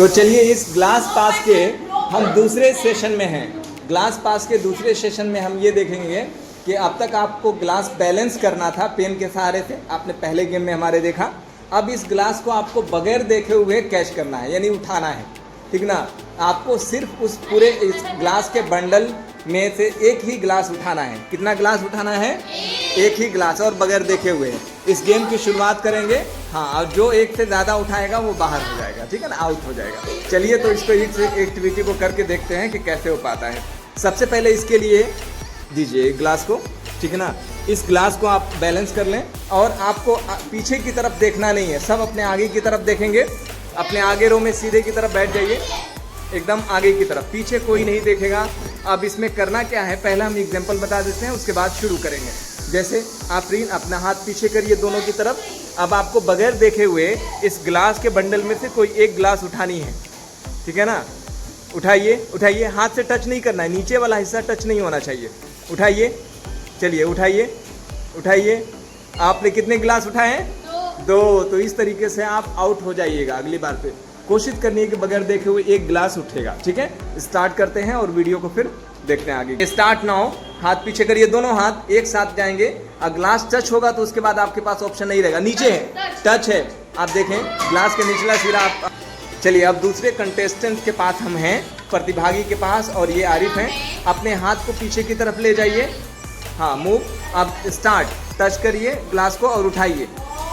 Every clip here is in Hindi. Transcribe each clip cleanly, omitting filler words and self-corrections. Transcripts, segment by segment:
तो चलिए इस ग्लास पास के हम दूसरे सेशन में हैं। ग्लास पास के दूसरे सेशन में हम ये देखेंगे कि अब तक आपको ग्लास बैलेंस करना था पेन के सहारे से, आपने पहले गेम में हमारे देखा। अब इस ग्लास को आपको बगैर देखे हुए कैच करना है, यानी उठाना है, ठीक ना। आपको सिर्फ उस पूरे इस ग्लास के बंडल में से एक ही ग्लास उठाना है। कितना ग्लास उठाना है? एक ही ग्लास, और बगैर देखे हुए। इस गेम की शुरुआत करेंगे। हाँ, और जो एक से ज़्यादा उठाएगा वो बाहर हो जाएगा, ठीक है ना, आउट हो जाएगा। चलिए तो इसको इस एक्टिविटी को करके देखते हैं कि कैसे हो पाता है। सबसे पहले इसके लिए दीजिए ग्लास को, ठीक है ना। इस ग्लास को आप बैलेंस कर लें और आपको पीछे की तरफ देखना नहीं है, सब अपने आगे की तरफ देखेंगे। अपने आगे रो में सीधे की तरफ बैठ जाइए, एकदम आगे की तरफ, पीछे कोई नहीं देखेगा। अब इसमें करना क्या है, पहले हम एग्जांपल बता देते हैं, उसके बाद शुरू करेंगे। जैसे आफरीन अपना हाथ पीछे करिए दोनों की तरफ। अब आपको बगैर देखे हुए इस ग्लास के बंडल में से कोई एक ग्लास उठानी है, ठीक है ना। उठाइए, उठाइए, हाथ से टच नहीं करना है, नीचे वाला हिस्सा टच नहीं होना चाहिए। उठाइए, चलिए उठाइए, उठाइए। आपने कितने ग्लास उठाए हैं? दो। तो इस तरीके से आप आउट हो जाइएगा। अगली बार पे कोशिश करनी है कि बगैर देखे हुए एक ग्लास उठेगा, ठीक है। स्टार्ट करते हैं और वीडियो को फिर देखते हैं आगे। Start now. हाथ पीछे करिए, दोनों हाथ एक साथ जाएंगे। अगर ग्लास टच होगा तो उसके बाद आपके पास ऑप्शन नहीं रहेगा, नीचे है, टच है। आप देखें ग्लास के निचला सिरा आप। चलिए अब दूसरे कंटेस्टेंट के पास हम हैं, प्रतिभागी के पास, और ये आरिफ हैं। अपने हाथ को पीछे की तरफ ले जाइए। हाँ, मूव। अब स्टार्ट। टच करिए ग्लास को और उठाइए।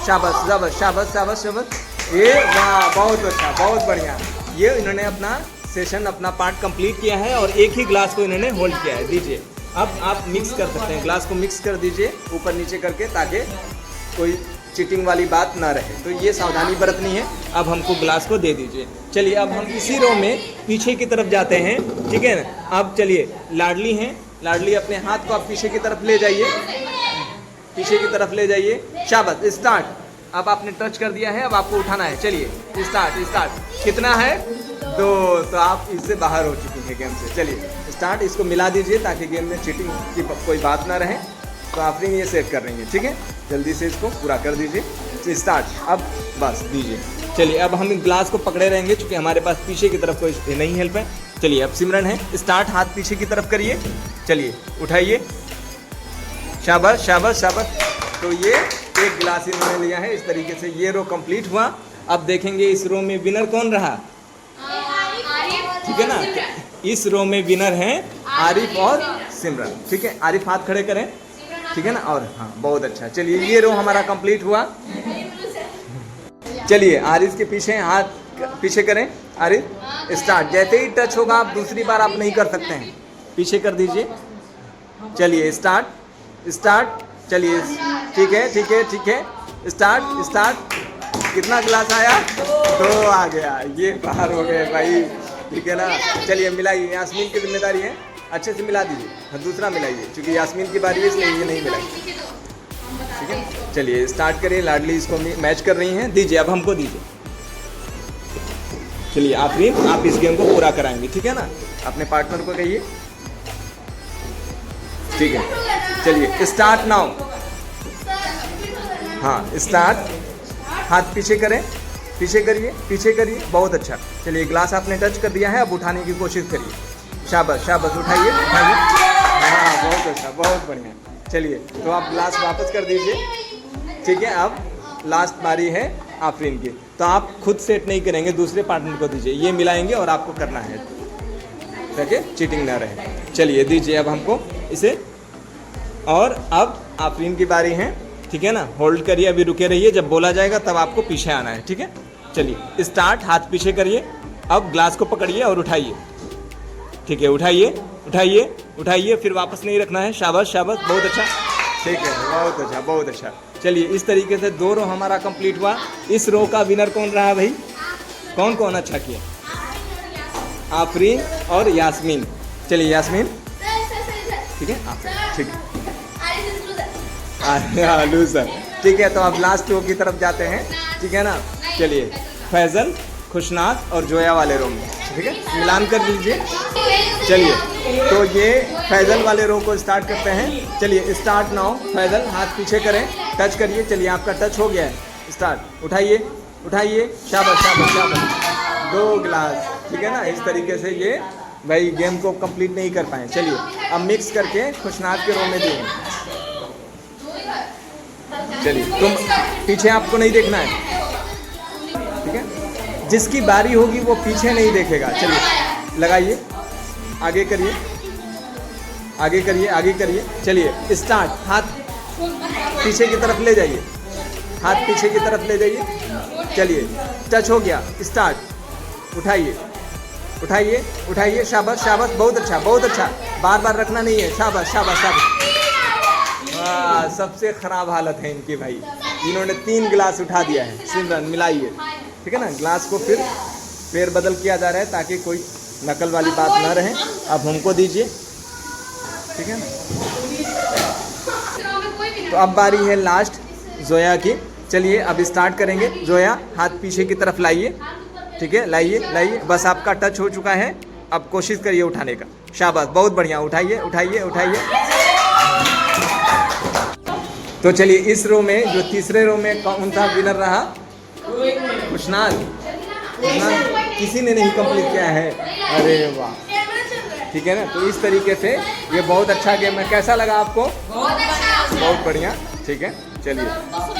शाबाश, शाबाश, शाबाश, शाबाश, शाबाश। ये वाह, बहुत अच्छा, बहुत बढ़िया। ये इन्होंने अपना सेशन, अपना पार्ट कंप्लीट किया है और एक ही ग्लास को इन्होंने होल्ड किया है। दीजिए, अब आप मिक्स कर सकते हैं, ग्लास को मिक्स कर दीजिए ऊपर नीचे करके, ताकि कोई चीटिंग वाली बात ना रहे। तो ये सावधानी बरतनी है। अब हमको ग्लास को दे दीजिए। चलिए अब हम इसी रो में पीछे की तरफ जाते हैं, ठीक है ना। अब चलिए लाडली हैं, लाडली अपने हाथ को आप पीछे की तरफ ले जाइए, पीछे की तरफ ले जाइए। शाबाश, स्टार्ट। अब आपने टच कर दिया है, अब आपको उठाना है। चलिए स्टार्ट, स्टार्ट। कितना है? 2। तो आप इससे बाहर हो चुकी हैं गेम से। चलिए स्टार्ट। इसको मिला दीजिए ताकि गेम में चीटिंग की कोई बात ना रहे। तो आफरीन ये सेट कर रही है, ठीक है। जल्दी से इसको पूरा कर दीजिए। स्टार्ट। अब बस दीजिए। चलिए अब हम ग्लास को पकड़े रहेंगे क्योंकि हमारे पास पीछे की तरफ कोई नहीं हेल्प है। चलिए अब सिमरन है, स्टार्ट। हाथ पीछे की तरफ करिए। चलिए उठाइए। शाबाश, शाबाश, शाबाश। तो ये एक ग्लास इन्होंने लिया है। इस तरीके से ये रो कंप्लीट हुआ। अब देखेंगे इस रो में विनर कौन रहा, ठीक है ना। इस रो में विनर हैं आरिफ और सिमरन, ठीक है। आरिफ हाथ खड़े करें, ठीक है ना। और हाँ, बहुत अच्छा। चलिए ये रो हमारा कंप्लीट हुआ। चलिए आरिफ के पीछे हाथ पीछे करें। आरिफ स्टार्ट। जैसे ही टच होगा आप दूसरी बार आप नहीं कर सकते हैं, पीछे कर दीजिए। चलिए स्टार्ट, स्टार्ट। चलिए ठीक है, ठीक है, ठीक है। Start, start. कितना ग्लास आया? 2 आ गया। ये बाहर हो गए भाई, ठीक है ना। चलिए मिलाइए, यास्मीन की जिम्मेदारी है, अच्छे से मिला दीजिए। दूसरा मिलाइए क्योंकि यास्मीन की बारी है, इसलिए ये नहीं मिलाई, ठीक है। चलिए स्टार्ट करिए। लाडली इसको मैच कर रही हैं। दीजिए, अब हमको दीजिए। चलिए आफरीन, आप इस गेम को पूरा कराएंगे, ठीक है ना। अपने पार्टनर को कहिए, ठीक है। चलिए स्टार्ट नाउ। हाँ, स्टार्ट। हाथ पीछे करें, पीछे करिए, पीछे करिए। बहुत अच्छा। चलिए ग्लास आपने टच कर दिया है, अब उठाने की कोशिश करिए। शाबाश, शाबाश। उठाइए, उठाइए। हाँ, बहुत अच्छा, बहुत बढ़िया। चलिए तो आप ग्लास वापस कर दीजिए, ठीक है। अब लास्ट बारी है आफरीन की, तो आप खुद सेट नहीं करेंगे, दूसरे पार्टनर को दीजिए। ये मिलाएंगे और आपको करना है ताकि चीटिंग ना रहे। चलिए दीजिए अब हमको इसे। और अब आफरीन की बारी है, ठीक है ना। होल्ड करिए, अभी रुके रहिए, जब बोला जाएगा तब आपको पीछे आना है, ठीक है। चलिए स्टार्ट। हाथ पीछे करिए। अब ग्लास को पकड़िए और उठाइए, ठीक है। उठाइए, उठाइए, उठाइए, फिर वापस नहीं रखना है। शाबाश, शाबाश, बहुत अच्छा, ठीक है, बहुत अच्छा, बहुत अच्छा। चलिए इस तरीके से 2 रो हमारा कंप्लीट हुआ। इस रो का विनर कौन रहा भाई? कौन कौन अच्छा किया? आफरीन और यास्मीन। चलिए यास्मीन, ठीक है, ठीक है। लूजर, ठीक है। तो अब लास्ट रो की तरफ जाते हैं, ठीक है ना। चलिए फैजल, खुशनाक और जोया वाले रो में, ठीक है, मिलान कर लीजिए। चलिए तो ये फैजल वाले रो को स्टार्ट करते हैं। चलिए स्टार्ट नाउ। फैजल हाथ पीछे करें, टच करिए। चलिए आपका टच हो गया है। स्टार्ट। उठाइए, उठाइए। शाबाश, शाबाश, शाबाश। 2 गिलास, ठीक है ना। इस तरीके से ये भाई गेम को कंप्लीट नहीं कर पाए। चलिए अब मिक्स करके खुशनाद के रो में देंगे। चलिए तुम पीछे आपको नहीं देखना है, ठीक है। जिसकी बारी होगी वो पीछे नहीं देखेगा। चलिए लगाइए, आगे करिए, आगे करिए, आगे करिए। चलिए स्टार्ट। हाथ पीछे की तरफ ले जाइए, हाथ पीछे की तरफ ले जाइए। चलिए टच हो गया, स्टार्ट। उठाइए, उठाइए, उठाइए। शाबाश, शाबाश, बहुत अच्छा, बहुत अच्छा। बार बार रखना नहीं है। शाबाश, शाबाश, शाबाश। वाह, सबसे खराब हालत है इनकी भाई। इन्होंने 3 गिलास उठा दिया है। सिमरन मिलाइए, ठीक है ना। ग्लास को फिर फेर बदल किया जा रहा है ताकि कोई नकल वाली बात ना रहे। अब हमको दीजिए, ठीक है। तो अब बारी है लास्ट जोया की। चलिए अब स्टार्ट करेंगे। जोया हाथ पीछे की तरफ लाइए, ठीक है। लाइए, लाइए। बस आपका टच हो चुका है, अब कोशिश करिए उठाने का। शाबाश, बहुत बढ़िया। उठाइए, उठाइए, उठाइए। तो चलिए इस रो में जो तीसरे रो में कौन सा विनर रहा? खुशनाद। खुशनाद किसी ने नहीं कंप्लीट किया है। अरे वाह, ठीक है ना। तो इस तरीके से ये बहुत अच्छा गेम है। कैसा लगा आपको? बहुत बढ़िया, ठीक है। चलिए